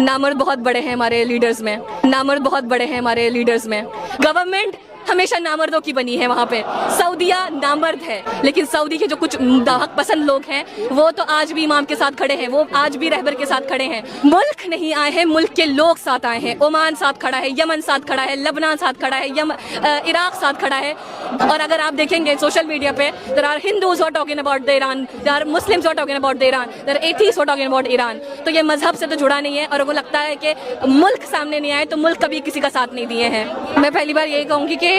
नामर्द बहुत बड़े हैं हमारे लीडर्स में, नामर्द बहुत बड़े हैं हमारे लीडर्स में। गवर्नमेंट हमेशा नामर्दों की बनी है वहाँ पे। सऊदिया नामर्द है, लेकिन सऊदी के जो कुछ हक पसंद लोग हैं वो तो आज भी इमाम के साथ खड़े हैं, वो आज भी रहबर के साथ खड़े हैं। मुल्क नहीं आए हैं, मुल्क के लोग साथ आए हैं। ओमान साथ खड़ा है, यमन साथ खड़ा है, लबनान साथ खड़ा है, इराक साथ खड़ा है। और अगर आप देखेंगे सोशल मीडिया पे, there are Hindus who are talking about the Iran, there are Muslims who are talking about the Iran, there are atheist who are talking about Iran. तो ये मजहब से तो जुड़ा नहीं है, और वो लगता है कि मुल्क सामने नहीं आए तो मुल्क कभी किसी का साथ नहीं दिए हैं। मैं पहली बार यही कहूँगी कि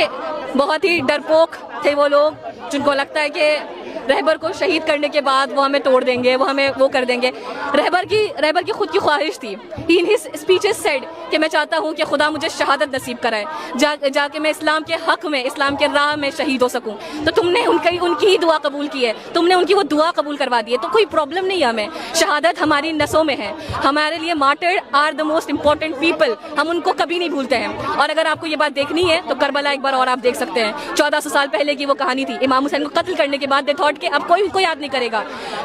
बहुत ही डरपोक थे वो लोग जिनको लगता है कि रहबर को शहीद करने के बाद वो हमें तोड़ देंगे, वो हमें वो कर देंगे। रहबर की खुद की ख्वाहिश थी। इन हिज स्पीचेस सेड कि मैं चाहता हूँ कि खुदा मुझे शहादत नसीब कराए, जाके मैं इस्लाम के हक में, इस्लाम के राह में शहीद हो सकूँ। तो तुमने उनकी ही दुआ कबूल की है, तुमने उनकी वो दुआ कबूल करवा दी है, तो कोई प्रॉब्लम नहीं है हमें। शहादत हमारी नसों में है। हमारे लिए martyred are the most important people, हम उनको कभी नहीं भूलते हैं। और अगर आपको ये बात देखनी है तो करबला एक बार और आप देख सकते हैं। 1400 साल पहले की वो कहानी थी। इमाम हुसैन को कत्ल करने के बाद दे थॉट कि अब कोई उनको याद नहीं करेगा,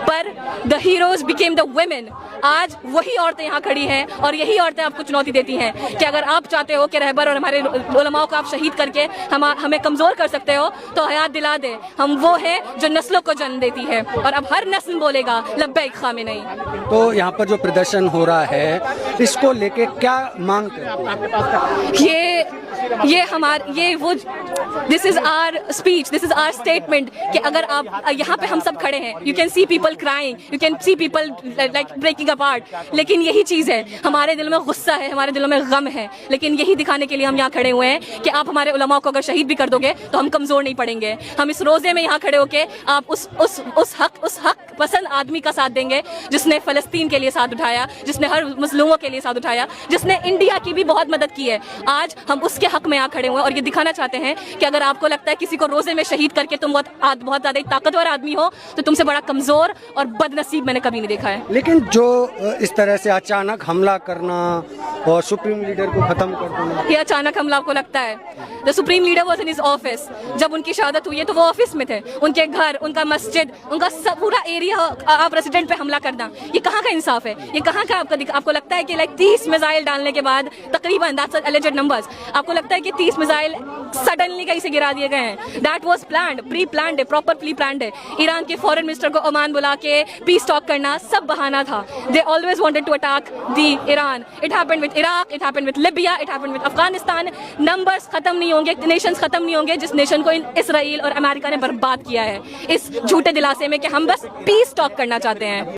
पर the heroes became the women. आज वही औरतें यहाँ खड़ी हैं, और यही औरतें आपको चुनौती देती हैं कि अगर आप चाहते हो कि रहबर और हमारे उलमाओं को आप शहीद करके हमें कमज़ोर कर सकते हो तो हयात दिला दे। हम वो हैं जो नस्लों को जन्म देती है, और अब हर नस्ल बोलेगा लब्बैक खामेनी। तो यहाँ पर जो प्रदर्शन हो रहा है, इसको लेके क्या मांग करते हैं? ये वो this is our speech, this is our statement कि अगर आप यहाँ पे हम सब खड़े हैं, you can see people crying, you can see people like breaking apart, लेकिन यही चीज़ है, हमारे दिलों में गुस्सा है, हमारे दिलों में गम है, लेकिन यही दिखाने के लिए हम यहाँ खड़े हुए हैं कि आप हमारे उलमाओं को अगर शहीद भी कर दोगे तो हम कमज़ोर नहीं पड़ेंगे। हम इस रोज़े में यहाँ खड़े होके आप उस हक पसंद आदमी का साथ देंगे जिसने फ़लस्तीन के लिए साथ उठाया, जिसने हर मुस्लिमों के लिए साथ उठाया, जिसने इंडिया की भी बहुत मदद की है। आज हम उसके हक में यहाँ खड़े हुए हैं और ये दिखाना चाहते हैं कि अगर आपको लगता है किसी को रोज़े में शहीद करके तुम बहुत ज़्यादा ताकतवर आदमी हो तो तुमसे बड़ा कमज़ोर और बदनसीब मैंने कभी नहीं देखा है। लेकिन जो इस तरह से अचानक हमला करना और सुप्रीम लीडर को खत्म कर देना, ये अचानक हमला आपको लगता है? The supreme leader was in his office. जब उनकी शहादत हुई है तो वो ऑफिस में थे, उनके घर, उनका मस्जिद, उनका सब पूरा एरिया आप प्रेसिडेंट पे हमला करना, ये कहाँ का इंसाफ है? ये कहाँ का आपको लगता है कि लाइक 30 मिसाइल डालने के बाद तकरीबन, दैट्स एलिजेड नंबर्स, आपको लगता है कि 30 मिसाइल सडनली कहीं से गिरा दिए गए हैं? That was planned, pre planned है, प्रॉपर प्री प्लान्ड है। ईरान के फॉरेन मिनिस्टर को ओमान बुला के पीस टॉक करना सब बहाना था। They always wanted to attack the Iran. It happened with Iraq, it happened with Libya, it happened with Afghanistan. Numbers खत्म नहीं होंगे, नेशंस खत्म नहीं होंगे जिस नेशन को इसराइल और अमेरिका ने बर्बाद किया है इस झूठे दिलासे में कि हम बस पीस टॉक करना चाहते हैं।